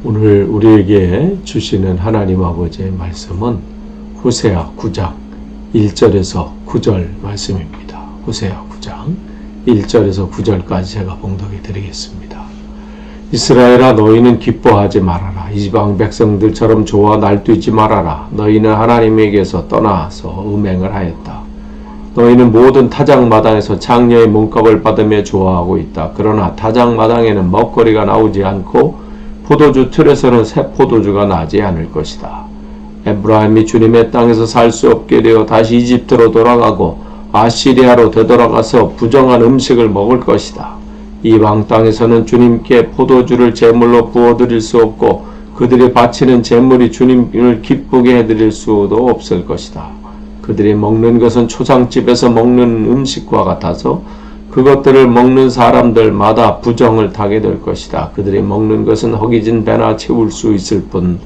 오늘 우리에게 주시는 하나님 아버지의 말씀은 호세아 9장 1절에서 9절 말씀입니다. 호세아 9장 1절에서 9절까지 제가 봉독해 드리겠습니다. 이스라엘아, 너희는 기뻐하지 말아라. 이방 백성들처럼 좋아 날뛰지 말아라. 너희는 하나님에게서 떠나서 음행을 하였다. 너희는 모든 타작마당에서 장녀의 몸값을 받으며 좋아하고 있다. 그러나 타작마당에는 먹거리가 나오지 않고 포도주 틀에서는 새 포도주가 나지 않을 것이다. 에브라임이 주님의 땅에서 살 수 없게 되어 다시 이집트로 돌아가고 아시리아로 되돌아가서 부정한 음식을 먹을 것이다. 이방 땅에서는 주님께 포도주를 제물로 부어드릴 수 없고 그들이 바치는 제물이 주님을 기쁘게 해드릴 수도 없을 것이다. 그들이 먹는 것은 초상집에서 먹는 음식과 같아서 그것들을 먹는 사람들마다 부정을 타게 될 것이다. 그들이 먹는 것은 허기진 배나 채울 수 있을 뿐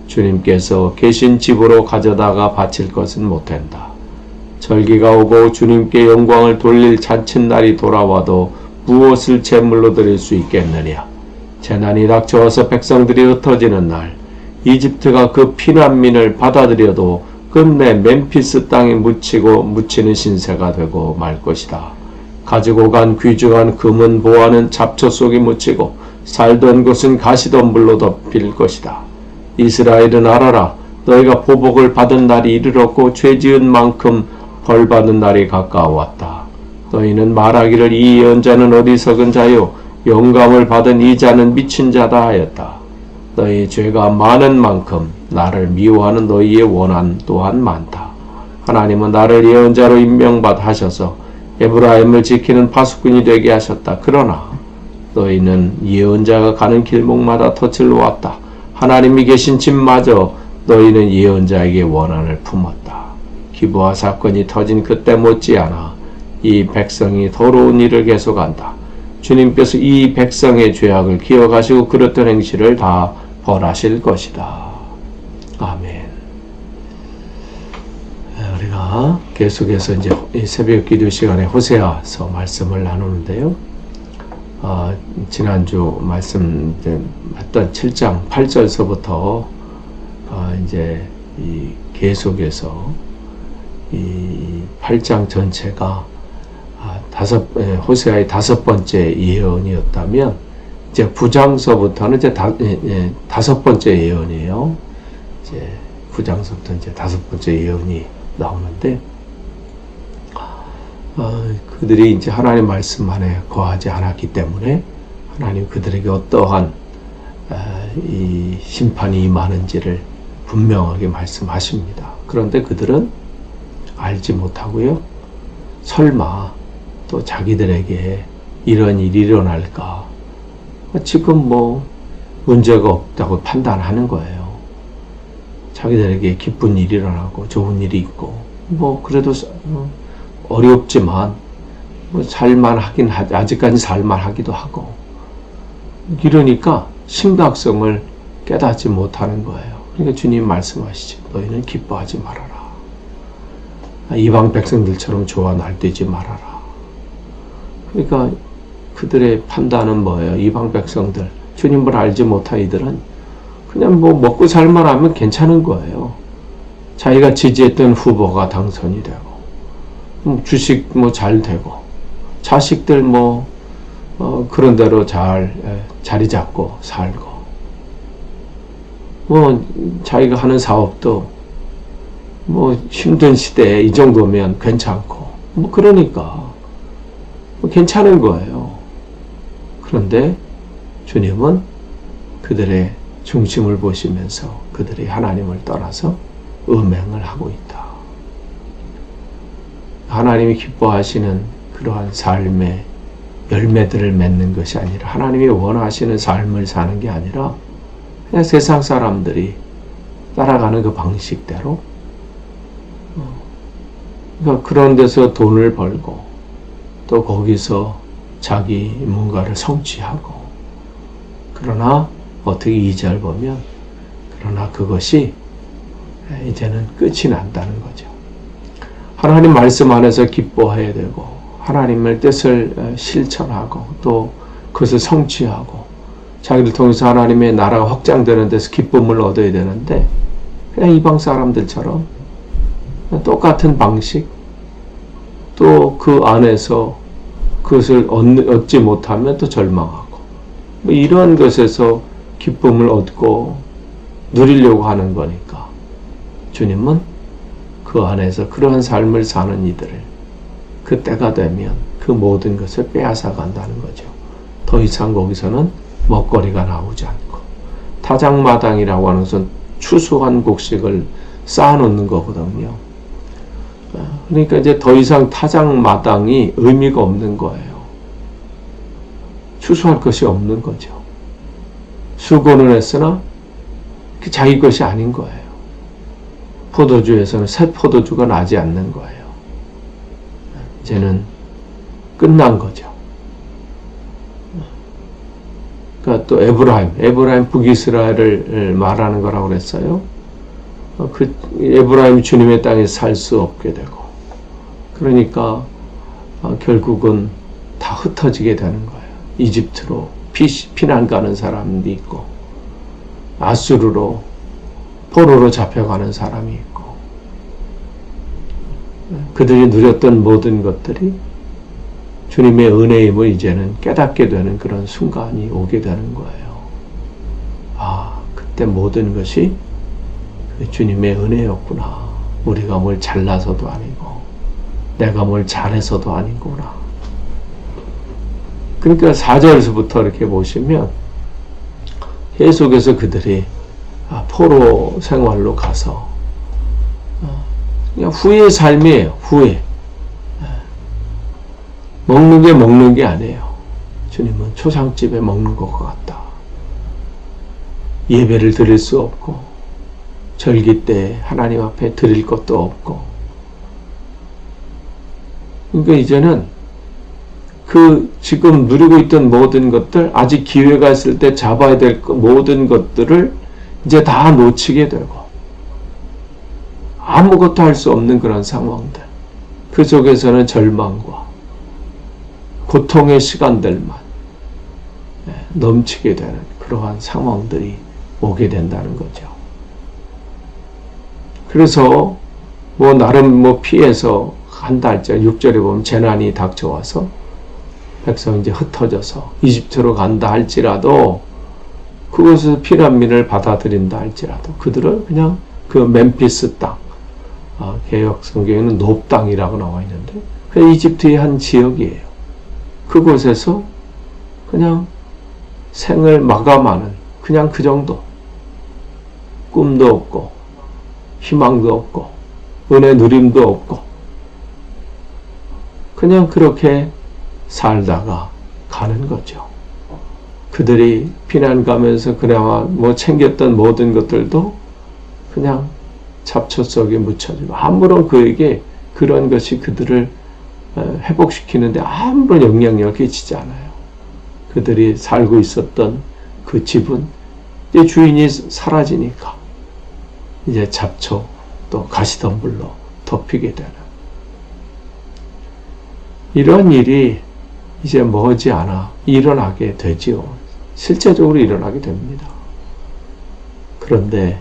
주님께서 계신 집으로 가져다가 바칠 것은 못한다. 절기가 오고 주님께 영광을 돌릴 잔칫날이 돌아와도 무엇을 제물로 드릴 수 있겠느냐. 재난이 닥쳐와서 백성들이 흩어지는 날 이집트가 그 피난민을 받아들여도 끝내 멤피스 땅에 묻히는 신세가 되고 말 것이다. 가지고 간 귀중한 금은 보화는 잡초 속에 묻히고 살던 곳은 가시덤불로 덮일 것이다. 이스라엘은 알아라. 너희가 보복을 받은 날이 이르렀고 죄지은 만큼 벌받는 날이 가까워왔다. 너희는 말하기를 이 예언자는 어리석은 자요 영감을 받은 이 자는 미친 자다 하였다. 너희 죄가 많은 만큼 나를 미워하는 너희의 원한 또한 많다. 하나님은 나를 예언자로 임명받으셔서 에브라임을 지키는 파수꾼이 되게 하셨다. 그러나 너희는 예언자가 가는 길목마다 덫을 놓았다. 하나님이 계신 집마저 너희는 예언자에게 원한을 품었다. 기브아 사건이 터진 그때 못지않아 이 백성이 더러운 일을 계속한다. 주님께서 이 백성의 죄악을 기억하시고 그릇된 행실을 다 벌하실 것이다. 아멘. 우리가 계속해서 이제 새벽 기도 시간에 호세아서 말씀을 나누는데요. 지난주 말씀했던 7장 8절서부터 이제 이 계속해서 이 8장 전체가 호세아의 5번째 예언이었다면 이제 9장서부터는 이제 5번째 예언이에요. 이제 9장서부터 이제 5번째 예언이 나오는데 그들이 이제 하나님 말씀 안에 거하지 않았기 때문에 하나님 그들에게 어떠한 이 심판이 임하는지를 분명하게 말씀하십니다. 그런데 그들은 알지 못하고요. 설마 또 자기들에게 이런 일이 일어날까? 지금 뭐 문제가 없다고 판단하는 거예요. 자기들에게 기쁜 일이 일어나고 좋은 일이 있고 뭐 그래도 어렵지만 뭐 살만하긴 하지, 아직까지 살만하기도 하고 이러니까 심각성을 깨닫지 못하는 거예요. 그러니까 주님 말씀하시죠. 너희는 기뻐하지 말아라. 이방 백성들처럼 좋아 날뛰지 말아라. 그러니까 그들의 판단은 뭐예요? 이방 백성들, 주님을 알지 못한 이들은 그냥 뭐 먹고 살만 하면 괜찮은 거예요. 자기가 지지했던 후보가 당선이 되고 주식 뭐 잘 되고 자식들 뭐 그런 대로 잘 자리 잡고 살고 뭐 자기가 하는 사업도 뭐 힘든 시대에 이 정도면 괜찮고 뭐 그러니까 뭐 괜찮은 거예요. 그런데 주님은 그들의 중심을 보시면서 그들이 하나님을 떠나서 음행을 하고 있다. 하나님이 기뻐하시는 그러한 삶의 열매들을 맺는 것이 아니라 하나님이 원하시는 삶을 사는 게 아니라 그냥 세상 사람들이 따라가는 그 방식대로 그러니까 그런 데서 돈을 벌고 또 거기서 자기 뭔가를 성취하고 그러나 어떻게 2절 보면 그러나 그것이 이제는 끝이 난다는 거죠. 하나님 말씀 안에서 기뻐해야 되고 하나님의 뜻을 실천하고 또 그것을 성취하고 자기를 통해서 하나님의 나라가 확장되는 데서 기쁨을 얻어야 되는데 그냥 이방 사람들처럼 똑같은 방식, 또 그 안에서 그것을 얻지 못하면 또 절망하고 뭐 이런 것에서 기쁨을 얻고 누리려고 하는 거니까 주님은 그 안에서 그러한 삶을 사는 이들을 그 때가 되면 그 모든 것을 빼앗아 간다는 거죠. 더 이상 거기서는 먹거리가 나오지 않고, 타작마당이라고 하는 것은 추수한 곡식을 쌓아놓는 거거든요. 그러니까 이제 더 이상 타작마당이 의미가 없는 거예요. 추수할 것이 없는 거죠. 수고는 했으나 자기 것이 아닌 거예요. 포도주에서는 새 포도주가 나지 않는 거예요. 이제는 끝난 거죠. 그러니까 또 에브라임 북이스라엘을 말하는 거라고 그랬어요. 그 에브라임이 주님의 땅에 살 수 없게 되고, 그러니까 결국은 다 흩어지게 되는 거예요. 이집트로 피난 가는 사람도 있고, 아수르로 포로로 잡혀가는 사람이 있고, 그들이 누렸던 모든 것들이 주님의 은혜임을 이제는 깨닫게 되는 그런 순간이 오게 되는 거예요. 아, 그때 모든 것이 주님의 은혜였구나. 우리가 뭘 잘나서도 아니고 내가 뭘 잘해서도 아니구나. 그러니까 4절에서부터 이렇게 보시면 계속해서 그들이 포로 생활로 가서 그냥 후의 삶이에요. 후회. 먹는 게 아니에요. 주님은 초상집에 먹는 것 같다. 예배를 드릴 수 없고, 절기 때 하나님 앞에 드릴 것도 없고, 그러니까 이제는 그 지금 누리고 있던 모든 것들, 아직 기회가 있을 때 잡아야 될 모든 것들을 이제 다 놓치게 되고, 아무것도 할 수 없는 그런 상황들, 그 속에서는 절망과 고통의 시간들만 넘치게 되는 그러한 상황들이 오게 된다는 거죠. 그래서 나름 피해서 한 달째 6절에 보면 재난이 닥쳐와서 백성이 이제 흩어져서 이집트로 간다 할지라도, 그곳에서 피난민을 받아들인다 할지라도 그들은 그냥 그 멤피스 땅, 개역 성경에는 놉 땅이라고 나와 있는데 그 이집트의 한 지역이에요. 그곳에서 그냥 생을 마감하는, 그냥 그 정도, 꿈도 없고 희망도 없고 은혜 누림도 없고 그냥 그렇게 살다가 가는 거죠. 그들이 피난 가면서 그나마 챙겼던 모든 것들도 그냥 잡초 속에 묻혀지고, 아무런 그에게 그런 것이 그들을 회복시키는데 아무런 영향력을 끼치지 않아요. 그들이 살고 있었던 그 집은 이제 주인이 사라지니까 이제 잡초 또 가시덤불로 덮이게 되는 이런 일이 이제 머지않아 일어나게 되지요. 실제적으로 일어나게 됩니다. 그런데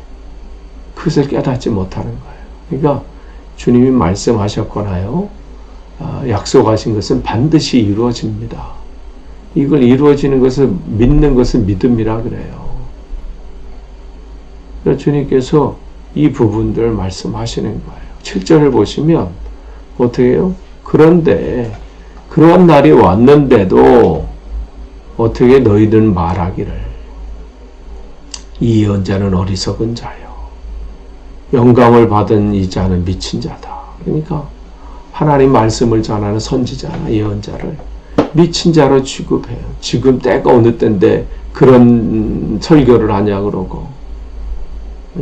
그것을 깨닫지 못하는 거예요. 그러니까 주님이 말씀하셨거나요, 약속하신 것은 반드시 이루어집니다. 이걸 이루어지는 것을 믿는 것은 믿음이라 그래요. 그래서 주님께서 이 부분들을 말씀하시는 거예요. 7절을 보시면 어떻게 해요? 그런데 그러한 날이 왔는데도 어떻게 너희들은 말하기를 이 예언자는 어리석은 자요, 영감을 받은 이 자는 미친 자다. 그러니까 하나님 말씀을 전하는 선지자나 예언자를 미친 자로 취급해요. 지금 때가 어느 때인데 그런 설교를 하냐 그러고,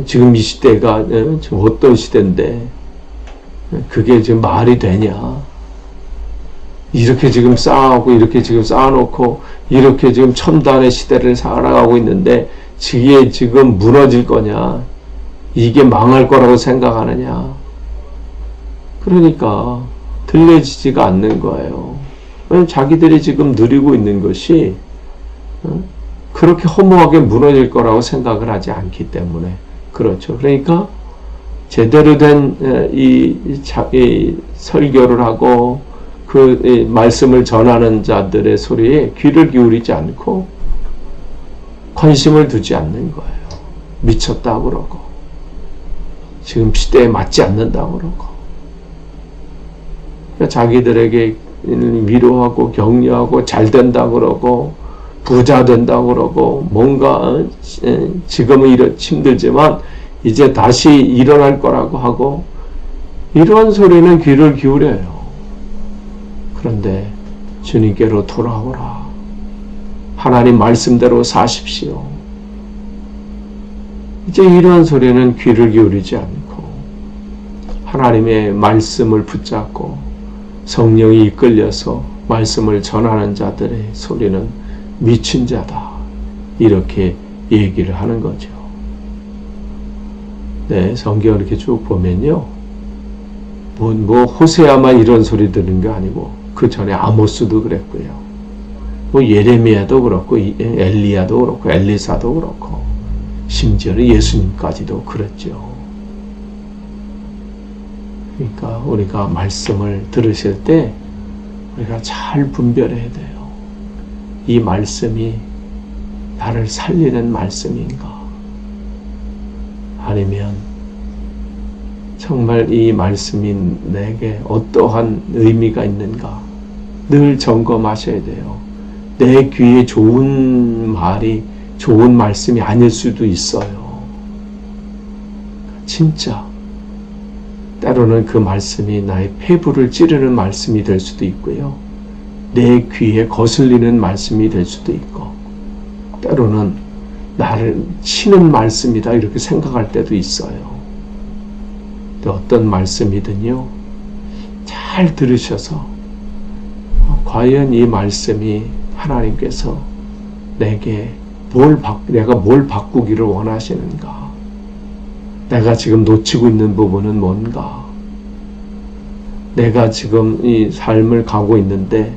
지금 이 시대가 지금 어떤 시대인데 그게 지금 말이 되냐. 이렇게 지금 쌓아오고 이렇게 지금 쌓아놓고 이렇게 지금 첨단의 시대를 살아가고 있는데 이게 지금 무너질 거냐, 이게 망할 거라고 생각하느냐. 그러니까 들려지지가 않는 거예요. 왜냐면 자기들이 지금 누리고 있는 것이 그렇게 허무하게 무너질 거라고 생각을 하지 않기 때문에 그렇죠. 그러니까 제대로 된 이 설교를 하고 그 말씀을 전하는 자들의 소리에 귀를 기울이지 않고 관심을 두지 않는 거예요. 미쳤다고 그러고 지금 시대에 맞지 않는다고 그러고 그러니까 자기들에게 위로하고 격려하고 잘 된다고 그러고 부자 된다고 그러고 뭔가 지금은 힘들지만 이제 다시 일어날 거라고 하고 이런 소리는 귀를 기울여요. 그런데 주님께로 돌아오라. 하나님 말씀대로 사십시오. 이제 이런 소리는 귀를 기울이지 않고 하나님의 말씀을 붙잡고 성령이 이끌려서 말씀을 전하는 자들의 소리는 미친 자다. 이렇게 얘기를 하는 거죠. 네, 성경을 이렇게 쭉 보면요. 뭐 호세아만 이런 소리 들은 게 아니고 그 전에 아모스도 그랬고요. 뭐 예레미야도 그렇고 엘리야도 그렇고 엘리사도 그렇고 심지어는 예수님까지도 그랬죠. 그러니까 우리가 말씀을 들으실 때 우리가 잘 분별해야 돼요. 이 말씀이 나를 살리는 말씀인가? 아니면 정말 이 말씀이 내게 어떠한 의미가 있는가? 늘 점검하셔야 돼요. 내 귀에 좋은 말이 좋은 말씀이 아닐 수도 있어요. 진짜 때로는 그 말씀이 나의 폐부를 찌르는 말씀이 될 수도 있고요. 내 귀에 거슬리는 말씀이 될 수도 있고 때로는 나를 치는 말씀이다 이렇게 생각할 때도 있어요. 어떤 말씀이든요. 잘 들으셔서 과연 이 말씀이 하나님께서 내가 뭘 바꾸기를 원하시는가? 내가 지금 놓치고 있는 부분은 뭔가? 내가 지금 이 삶을 가고 있는데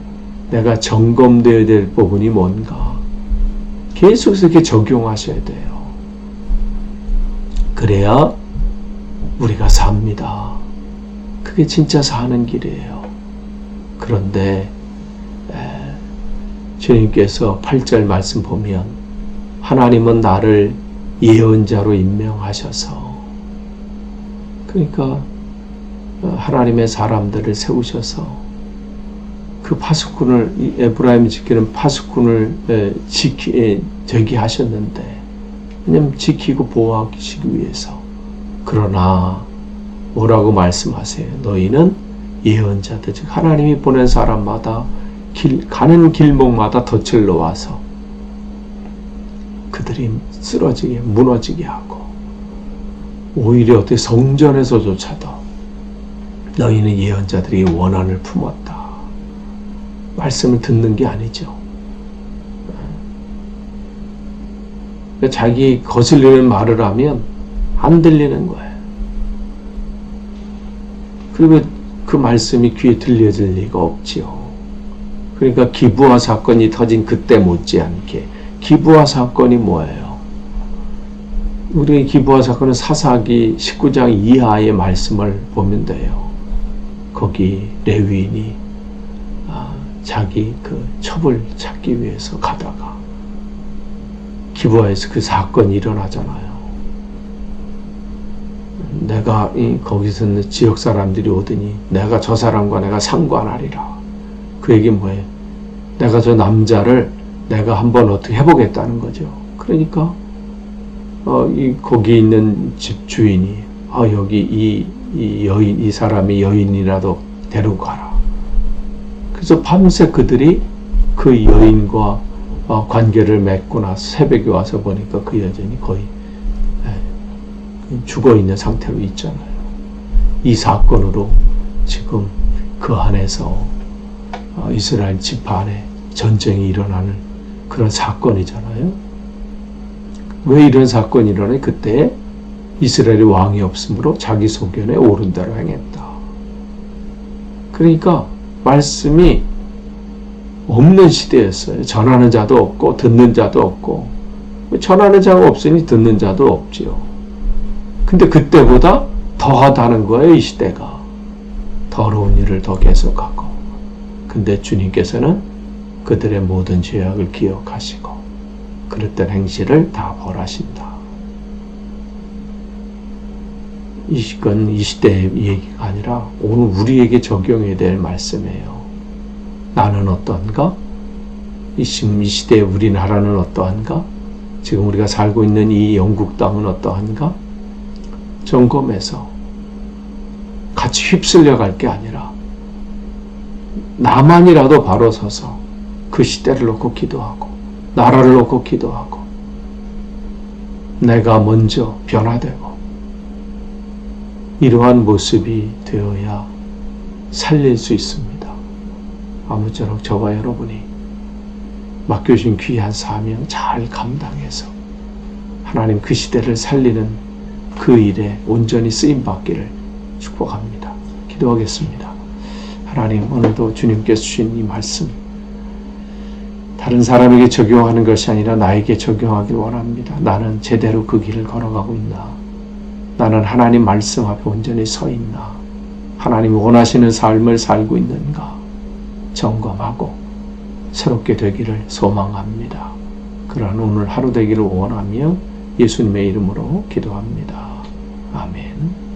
내가 점검되어야 될 부분이 뭔가? 계속해서 이렇게 적용하셔야 돼요. 그래야 우리가 삽니다. 그게 진짜 사는 길이에요. 그런데 주님께서 8절 말씀 보면 하나님은 나를 예언자로 임명하셔서 그러니까 하나님의 사람들을 세우셔서 그 파수꾼을 에브라임이 지키는 파수꾼을 되게 하셨는데 왜냐면 지키고 보호하시기 위해서 그러나 뭐라고 말씀하세요? 너희는 예언자들 즉 하나님이 보낸 사람마다 가는 길목마다 덫을 놓아서 그들이 쓰러지게 무너지게 하고 오히려 어떻게 성전에서조차도 너희는 예언자들이 원한을 품었다. 말씀을 듣는 게 아니죠. 자기 거슬리는 말을 하면 안 들리는 거예요. 그리고 그 말씀이 귀에 들려질 리가 없지요. 그러니까 기브아 사건이 터진 그때 못지않게 기브아 사건이 뭐예요? 우리 기브아 사건은 사사기 19장 이하의 말씀을 보면 돼요. 거기 레위인이 자기 그 첩을 찾기 위해서 가다가 기브아에서 그 사건이 일어나잖아요. 내가 거기서 지역 사람들이 오더니 내가 저 사람과 내가 상관하리라. 그 얘기 뭐예요? 내가 저 남자를 내가 한번 어떻게 해보겠다는 거죠. 그러니까 거기 있는 집 주인이 여기 이 사람이 여인이라도 데리고 가라. 그래서 밤새 그들이 그 여인과 관계를 맺고 나서 새벽에 와서 보니까 그 여전히 거의 죽어있는 상태로 있잖아요. 이 사건으로 지금 그 안에서 이스라엘 지파 안에 전쟁이 일어나는 그런 사건이잖아요. 왜 이런 사건이 일어나요? 그때 이스라엘이 왕이 없으므로 자기 소견에 옳은 대로 행했다. 그러니까 말씀이 없는 시대였어요. 전하는 자도 없고 듣는 자도 없고, 전하는 자가 없으니 듣는 자도 없지요. 근데 그때보다 더하다는 거예요. 이 시대가 더러운 일을 더 계속하고. 근데 주님께서는 그들의 모든 죄악을 기억하시고 그릇된 행실을 다 벌하신다. 이건 이 시대의 얘기가 아니라 오늘 우리에게 적용해야 될 말씀이에요. 나는 어떠한가? 지금 이 시대의 우리나라는 어떠한가? 지금 우리가 살고 있는 이 영국 땅은 어떠한가? 점검해서 같이 휩쓸려 갈 게 아니라 나만이라도 바로 서서 그 시대를 놓고 기도하고 나라를 놓고 기도하고 내가 먼저 변화되고 이러한 모습이 되어야 살릴 수 있습니다. 아무쪼록 저와 여러분이 맡겨주신 귀한 사명 잘 감당해서 하나님 그 시대를 살리는 그 일에 온전히 쓰임받기를 축복합니다. 기도하겠습니다. 하나님, 오늘도 주님께서 주신 이 말씀 다른 사람에게 적용하는 것이 아니라 나에게 적용하길 원합니다. 나는 제대로 그 길을 걸어가고 있나? 나는 하나님 말씀 앞에 온전히 서 있나? 하나님 원하시는 삶을 살고 있는가? 점검하고 새롭게 되기를 소망합니다. 그러한 오늘 하루 되기를 원하며 예수님의 이름으로 기도합니다. 아멘.